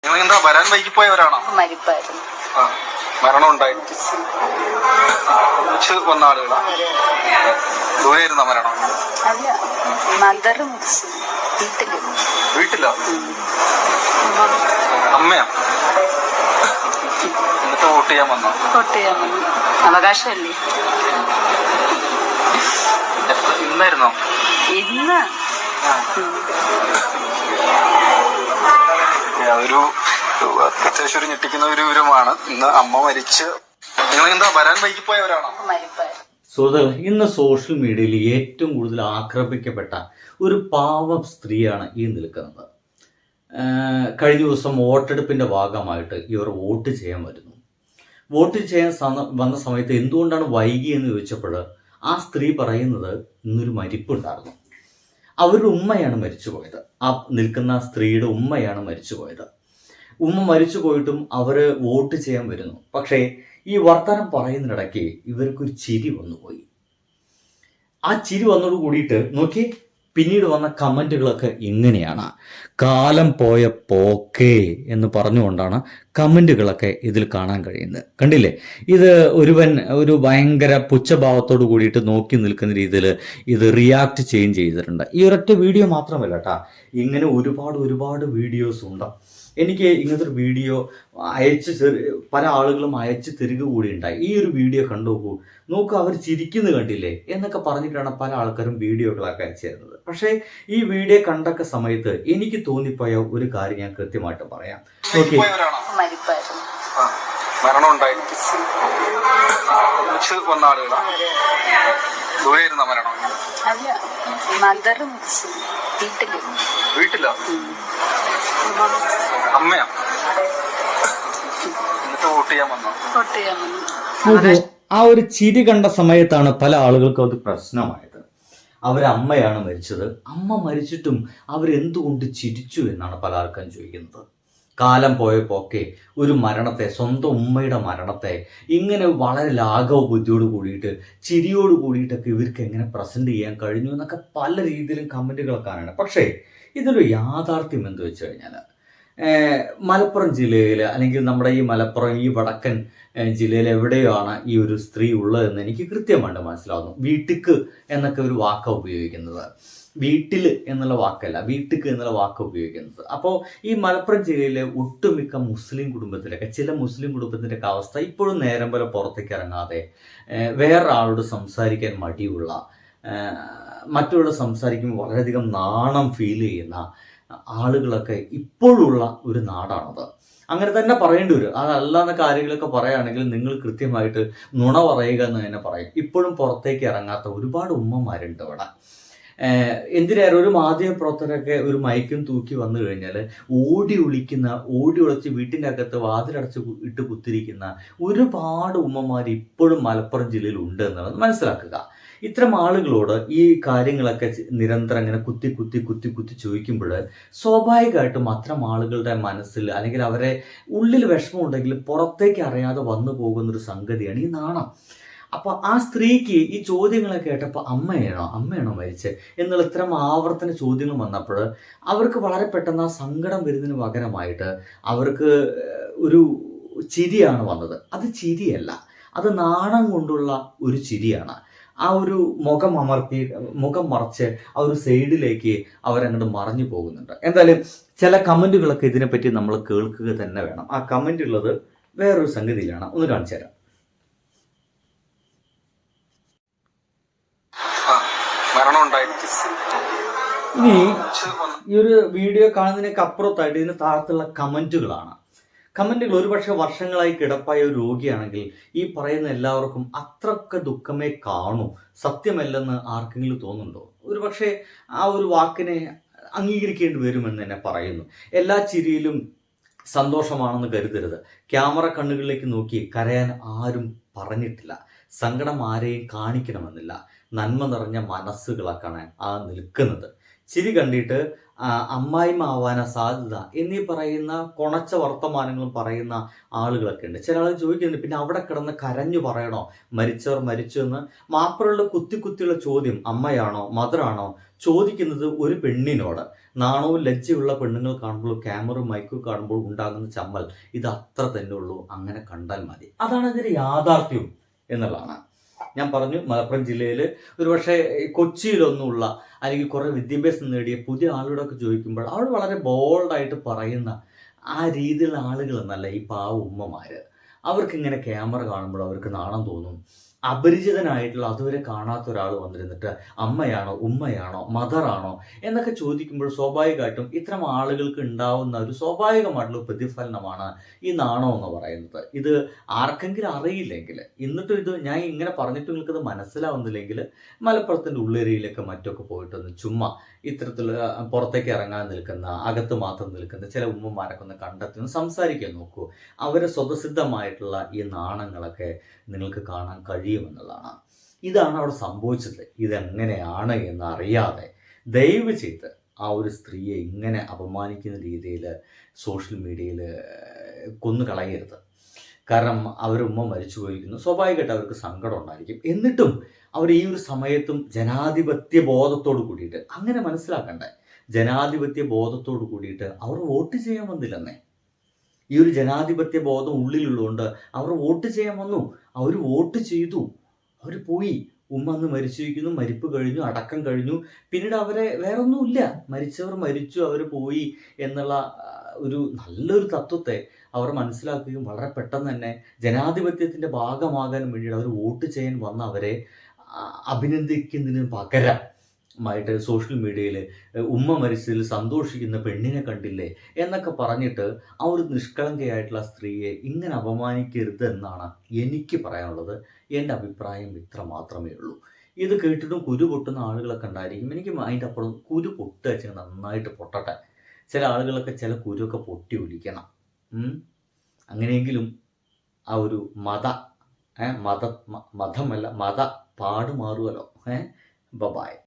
നിങ്ങൾ എന്താ വരാൻ വൈകി പോയവരാണോ? മരിപ്പായിരുന്നു. മരണം ഉണ്ടായി വന്ന ആളുകളാ? ദൂരെ ഇരുന്ന മരണം? അല്ല, മദർ മരിച്ചു വീട്ടില്. വീട്ടിലോ? അമ്മയാ? എന്നിട്ട് വോട്ട് ചെയ്യാൻ വന്നോ? വോട്ട് ചെയ്യാൻ വന്നു. അവകാശമല്ലേ. ഇന്നായിരുന്നോ? ഇന്ന് ഒരു അത്യാവശ്യം ഒരു ഞെട്ടിക്കുന്ന ഒരു വിവരമാണ്. ഇന്ന് അമ്മ മരിച്ച്. നിങ്ങൾ എന്താ വരാൻ വൈകി പോയവരാണോ? മരിപ്പായിരുന്നു. സുഹൃത്തുക്കളെ, ഇന്ന് സോഷ്യൽ മീഡിയയിൽ ഏറ്റവും കൂടുതൽ ആക്രമിക്കപ്പെട്ട ഒരു പാവം സ്ത്രീയാണ് ഈ നിൽക്കുന്നത്. കഴിഞ്ഞ ദിവസം വോട്ടെടുപ്പിൻ്റെ ഭാഗമായിട്ട് ഇവർ വോട്ട് ചെയ്യാൻ വരുന്നു. വോട്ട് ചെയ്യാൻ വന്ന സമയത്ത് എന്തുകൊണ്ടാണ് വൈകിയെന്ന് ചോദിച്ചപ്പോൾ ആ സ്ത്രീ പറയുന്നത് ഇന്നൊരു മരിപ്പുണ്ടായിരുന്നു. അവരുടെ ഉമ്മയാണ് മരിച്ചു പോയത്. ആ നിൽക്കുന്ന സ്ത്രീയുടെ ഉമ്മയാണ് മരിച്ചു പോയത്. ഉമ്മ മരിച്ചു പോയിട്ടും അവർ വോട്ട് ചെയ്യാൻ വരുന്നു. പക്ഷേ ഈ വർത്തമാനം പറയുന്നതിനിടയ്ക്ക് ഇവർക്കൊരു ചിരി വന്നുപോയി. ആ ചിരി വന്നോട് കൂടിയിട്ട് നോക്കി പിന്നീട് വന്ന കമൻറ്റുകളൊക്കെ ഇങ്ങനെയാണ്. കാലം പോയ പോക്കേ എന്ന് പറഞ്ഞുകൊണ്ടാണ് കമൻറ്റുകളൊക്കെ ഇതിൽ കാണാൻ കഴിയുന്നത്. കണ്ടില്ലേ? ഇത് ഒരു ഭയങ്കര പുച്ഛഭാവത്തോട് കൂടിയിട്ട് നോക്കി നിൽക്കുന്ന രീതിയിൽ ഇത് റിയാക്ട് ചെയ്തിട്ടുണ്ട്. ഈ ഒരൊറ്റ വീഡിയോ മാത്രമല്ല കേട്ടോ, ഇങ്ങനെ ഒരുപാട് വീഡിയോസ് ഉണ്ട്. എനിക്ക് ഇങ്ങനത്തെ ഒരു വീഡിയോ പല ആളുകളും അയച്ചു തരിക കൂടി ഉണ്ടായി. ഈ ഒരു വീഡിയോ നോക്കൂ അവർ ചിരിക്കുന്നത് കണ്ടില്ലേ എന്നൊക്കെ പറഞ്ഞിട്ടാണ് പല ആൾക്കാരും വീഡിയോകളൊക്കെ അയച്ചു തരുന്നത്. പക്ഷേ ഈ വീഡിയോ കണ്ടൊക്കെ സമയത്ത് എനിക്ക് തോന്നിപ്പോയ ഒരു കാര്യം ഞാൻ കൃത്യമായിട്ട് പറയാം. ഓക്കെ, മരിപ്പായിരുന്നു. മരണം ഉണ്ടായി വന്ന ആളുകളാ? ദൂരെ ഇരുന്ന മരണം? അല്ല, മദർ മരിച്ചു വീട്ടില്. വീട്ടിലോ? അമ്മയാ? എന്നിട്ട് വോട്ട് ചെയ്യാൻ വന്നോ? വോട്ട് ചെയ്യാൻ വന്നു. ആ ഒരു ചിരി കണ്ട സമയത്താണ് പല ആളുകൾക്കും അത് പ്രശ്നമായത്. അവരമ്മയാണ് മരിച്ചത്. അമ്മ മരിച്ചിട്ടും അവരെന്തുകൊണ്ട് ചിരിച്ചു എന്നാണ് പല ആൾക്കാരും ചോദിക്കുന്നത്. കാലം പോയപ്പോക്കെ ഒരു മരണത്തെ, സ്വന്തം ഉമ്മയുടെ മരണത്തെ ഇങ്ങനെ വളരെ ലാഘവ ബുദ്ധിയോട് കൂടിയിട്ട് ചിരിയോട് കൂടിയിട്ടൊക്കെ ഇവർക്ക് എങ്ങനെ പ്രസന്റ് ചെയ്യാൻ കഴിഞ്ഞു എന്നൊക്കെ പല രീതിയിലും കമൻറ്റുകളൊക്കെ കാണാണ്. പക്ഷേ ഇതൊരു യാഥാർത്ഥ്യം എന്ന് വെച്ച് കഴിഞ്ഞാൽ മലപ്പുറം ജില്ലയിൽ അല്ലെങ്കിൽ നമ്മുടെ ഈ മലപ്പുറം ഈ വടക്കൻ ജില്ലയിൽ എവിടെയാണ് ഈ ഒരു സ്ത്രീ ഉള്ളതെന്ന് എനിക്ക് കൃത്യമായിട്ട് മനസ്സിലാവുന്നു. വീട്ടിക്ക് എന്നൊക്കെ ഒരു വാക്കാണ് ഉപയോഗിക്കുന്നത്. വീട്ടിൽ എന്നുള്ള വാക്കല്ല, വീട്ടിക്ക് എന്നുള്ള വാക്ക് ഉപയോഗിക്കുന്നത്. അപ്പോൾ ഈ മലപ്പുറം ജില്ലയിലെ ഒട്ടുമിക്ക മുസ്ലിം കുടുംബത്തിലൊക്കെ, ചില മുസ്ലിം കുടുംബത്തിൻ്റെയൊക്കെ അവസ്ഥ ഇപ്പോഴും നേരം പോലെ പുറത്തേക്ക് ഇറങ്ങാതെ, വേറൊരാളോട് സംസാരിക്കാൻ മടിയുള്ള, മറ്റുള്ള സംസാരിക്കുമ്പോൾ വളരെയധികം നാണം ഫീൽ ചെയ്യുന്ന ആളുകളൊക്കെ ഇപ്പോഴുള്ള ഒരു നാടാണത്. അങ്ങനെ തന്നെ പറയേണ്ടി വരും. അതല്ലാന്ന കാര്യങ്ങളൊക്കെ പറയുകയാണെങ്കിൽ നിങ്ങൾ കൃത്യമായിട്ട് നുണ പറയുക എന്ന് തന്നെ പറയും. ഇപ്പോഴും പുറത്തേക്ക് ഇറങ്ങാത്ത ഒരുപാട് ഉമ്മമാരുണ്ട് ഇവിടെ. എന്തിനേറെ ഒരു മാധ്യമപ്രവർത്തകരൊക്കെ ഒരു മൈക്കും തൂക്കി വന്നു കഴിഞ്ഞാൽ ഓടി ഒളിച്ച് വീട്ടിൻ്റെ അകത്ത് വാതിലടച്ച് ഇട്ട് കുത്തിരിക്കുന്ന ഒരുപാട് ഉമ്മമാർ ഇപ്പോഴും മലപ്പുറം ജില്ലയിൽ ഉണ്ട് എന്നുള്ളത് മനസ്സിലാക്കുക. ഇത്തരം ആളുകളോട് ഈ കാര്യങ്ങളൊക്കെ നിരന്തരം ഇങ്ങനെ കുത്തി ചോദിക്കുമ്പോൾ സ്വാഭാവികമായിട്ടും അത്തരം ആളുകളുടെ മനസ്സിൽ അല്ലെങ്കിൽ അവരെ ഉള്ളിൽ വിഷമം ഉണ്ടെങ്കിൽ പുറത്തേക്ക് അറിയാതെ വന്നു പോകുന്നൊരു സംഗതിയാണ് ഈ നാണം. അപ്പോൾ ആ സ്ത്രീക്ക് ഈ ചോദ്യങ്ങളൊക്കെ കേട്ടപ്പോൾ അമ്മയാണോ മരിച്ചത് എന്നുള്ള ഇത്തരം ആവർത്തന ചോദ്യങ്ങൾ വന്നപ്പോൾ അവർക്ക് വളരെ പെട്ടെന്ന് ആ സങ്കടം വരുന്നതിന് പകരമായിട്ട് അവർക്ക് ഒരു ചിരിയാണ് വന്നത്. അത് ചിരിയല്ല, അത് നാണം കൊണ്ടുള്ള ഒരു ചിരിയാണ്. ആ ഒരു മുഖം മറച്ച് ആ ഒരു സൈഡിലേക്ക് അവരങ്ങോട്ട് മറഞ്ഞു പോകുന്നുണ്ട്. എന്തായാലും ചില കമൻറ്റുകളൊക്കെ ഇതിനെപ്പറ്റി നമ്മൾ കേൾക്കുക തന്നെ വേണം. ആ കമൻ്റ് ഉള്ളത് വേറൊരു സംഗതിയിലാണ്, ഒന്ന് കാണിച്ചു തരാം. ഇനി ഈ ഒരു വീഡിയോ കാണുന്നതിനൊക്കെ അപ്പുറത്തായിട്ട് ഇതിന് താഴത്തുള്ള കമൻറ്റുകളാണ്. ഒരുപക്ഷെ വർഷങ്ങളായി കിടപ്പായ ഒരു രോഗിയാണെങ്കിൽ ഈ പറയുന്ന എല്ലാവർക്കും അത്രയൊക്കെ ദുഃഖമേ കാണൂ, സത്യമല്ലെന്ന് ആർക്കെങ്കിലും തോന്നുന്നുണ്ടോ? ഒരുപക്ഷെ ആ ഒരു വാക്കിനെ അംഗീകരിക്കേണ്ടി വരുമെന്ന് തന്നെ പറയുന്നു. എല്ലാ ചിരിയിലും സന്തോഷമാണെന്ന് കരുതരുത്. ക്യാമറ കണ്ണുകളിലേക്ക് നോക്കി കരയാൻ ആരും പറഞ്ഞിട്ടില്ല. സങ്കടം ആരെയും കാണിക്കണമെന്നില്ല. നന്മ നിറഞ്ഞ മനസ്സുകളാക്കാണ് ആ നിൽക്കുന്നത്. ചിരി കണ്ടിട്ട് അമ്മായിമ്മ ആവാനാ സാധ്യത എന്നീ പറയുന്ന കൊണച്ച വർത്തമാനങ്ങളും പറയുന്ന ആളുകളൊക്കെ ഉണ്ട്. ചില ആളുകൾ ചോദിക്കുന്നുണ്ട്, പിന്നെ അവിടെ കിടന്ന് കരഞ്ഞു പറയണോ മരിച്ചവർ മരിച്ചു എന്ന്? മാപ്പറുള്ള കുത്തിയുള്ള ചോദ്യം അമ്മയാണോ മദറാണോ ചോദിക്കുന്നത് ഒരു പെണ്ണിനോട്. നാണവും ലജ്ജയുള്ള പെണ്ണുങ്ങൾ കാണുമ്പോൾ ക്യാമറയും മൈക്കും കാണുമ്പോൾ ഉണ്ടാകുന്ന ചമ്മൽ ഇത് അത്ര തന്നെ ഉള്ളൂ. അങ്ങനെ കണ്ടാൽ മതി. അതാണ് ഇതിന്റെ യാഥാർത്ഥ്യം എന്നുള്ളതാണ്. ഞാൻ പറഞ്ഞു, മലപ്പുറം ജില്ലയിൽ ഒരുപക്ഷെ കൊച്ചിയിലൊന്നുമുള്ള അല്ലെങ്കിൽ കുറേ വിദ്യാഭ്യാസം നേടിയ പുതിയ ആളുകളൊക്കെ ചോദിക്കുമ്പോൾ അവർ വളരെ ബോൾഡായിട്ട് പറയുന്ന ആ രീതിയിലുള്ള ആളുകൾ എന്നല്ല ഈ പാവ ഉമ്മമാര്. അവർക്കിങ്ങനെ ക്യാമറ കാണുമ്പോൾ അവർക്ക് നാണം തോന്നും. അപരിചിതനായിട്ടുള്ള അതുവരെ കാണാത്ത ഒരാൾ വന്നിരുന്നിട്ട് അമ്മയാണോ ഉമ്മയാണോ മദറാണോ എന്നൊക്കെ ചോദിക്കുമ്പോൾ സ്വാഭാവികമായിട്ടും ഇത്തരം ആളുകൾക്ക് ഉണ്ടാവുന്ന ഒരു സ്വാഭാവികമായിട്ടുള്ള പ്രതിഫലനമാണ് ഈ നാണം എന്ന് പറയുന്നത്. ഇത് ആർക്കെങ്കിലും അറിയില്ലെങ്കിൽ, എന്നിട്ടും ഇത് ഞാൻ ഇങ്ങനെ പറഞ്ഞിട്ട് നിങ്ങൾക്കത് മനസ്സിലാവുന്നില്ലെങ്കിൽ മലപ്പുറത്തിൻ്റെ ഉള്ളേരിയയിലൊക്കെ മറ്റൊക്കെ പോയിട്ടൊന്ന് ചുമ്മാ ഇത്തരത്തിലുള്ള പുറത്തേക്ക് ഇറങ്ങാൻ നിൽക്കുന്ന, അകത്ത് മാത്രം നിൽക്കുന്ന ചില ഉമ്മമാരൊക്കെ ഒന്ന് കണ്ടെത്തി ഒന്ന് സംസാരിക്കാൻ നോക്കൂ. അവരെ സ്വതസിദ്ധമായിട്ടുള്ള ഈ നാണങ്ങളൊക്കെ നിങ്ങൾക്ക് കാണാൻ കഴിയുമെന്നുള്ളതാണ്. ഇതാണ് അവിടെ സംഭവിച്ചത്. ഇതെങ്ങനെയാണ് എന്ന് അറിയാതെ ദയവ് ചെയ്ത് ആ ഒരു സ്ത്രീയെ ഇങ്ങനെ അപമാനിക്കുന്ന രീതിയിൽ സോഷ്യൽ മീഡിയയിൽ കൊന്നുകളയരുത്. കാരണം അവരുമ്മ മരിച്ചു പോയിരിക്കുന്നു, സ്വാഭാവികമായിട്ട് അവർക്ക് സങ്കടം ഉണ്ടായിരിക്കും. എന്നിട്ടും അവർ ഈ ഒരു സമയത്തും ജനാധിപത്യ ബോധത്തോട് കൂടിയിട്ട്, അങ്ങനെ മനസ്സിലാക്കണ്ടേ, ജനാധിപത്യ ബോധത്തോട് കൂടിയിട്ട് അവർ വോട്ട് ചെയ്യാൻ വന്നില്ലെന്നേ. ഈ ഒരു ജനാധിപത്യ ബോധം ഉള്ളിലുള്ളതുകൊണ്ട് അവർ വോട്ട് ചെയ്യാൻ വന്നു. അവർ വോട്ട് ചെയ്തു, അവർ പോയി. ഉമ്മ അന്ന് മരിച്ചിരിക്കുന്നു, മരിപ്പ് കഴിഞ്ഞു, അടക്കം കഴിഞ്ഞു. പിന്നീട് അവരെ വേറൊന്നുമില്ല, മരിച്ചവർ മരിച്ചു, അവർ പോയി എന്നുള്ള ഒരു നല്ലൊരു തത്വത്തെ അവർ മനസ്സിലാക്കുകയും വളരെ പെട്ടെന്ന് തന്നെ ജനാധിപത്യത്തിൻ്റെ ഭാഗമാകാൻ വേണ്ടിയിട്ട് അവർ വോട്ട് ചെയ്യാൻ വന്ന അവരെ അഭിനന്ദിക്കുന്നതിന് പകരമായിട്ട് സോഷ്യൽ മീഡിയയിൽ ഉമ്മ മരിച്ചതിൽ സന്തോഷിക്കുന്ന പെണ്ണിനെ കണ്ടില്ലേ എന്നൊക്കെ പറഞ്ഞിട്ട് ആ ഒരു നിഷ്കളങ്കയായിട്ടുള്ള സ്ത്രീയെ ഇങ്ങനെ അപമാനിക്കരുത് എന്നാണ് എനിക്ക് പറയാനുള്ളത്. എൻ്റെ അഭിപ്രായം ഇത്ര മാത്രമേ ഉള്ളൂ. ഇത് കേട്ടിട്ടും കുരു പൊട്ടുന്ന ആളുകളൊക്കെ ഉണ്ടായിരിക്കും. എനിക്ക് അതിൻ്റെ അപ്പുറം കുരു പൊട്ടുക വെച്ചാൽ നന്നായിട്ട് പൊട്ടട്ടെ. ചില ആളുകളൊക്കെ ചില കുരുവൊക്കെ പൊട്ടി ഒലിക്കണം. അങ്ങനെയെങ്കിലും ആ ഒരു മതമല്ല മത പാട് മാറുമല്ലോ. ബൈ.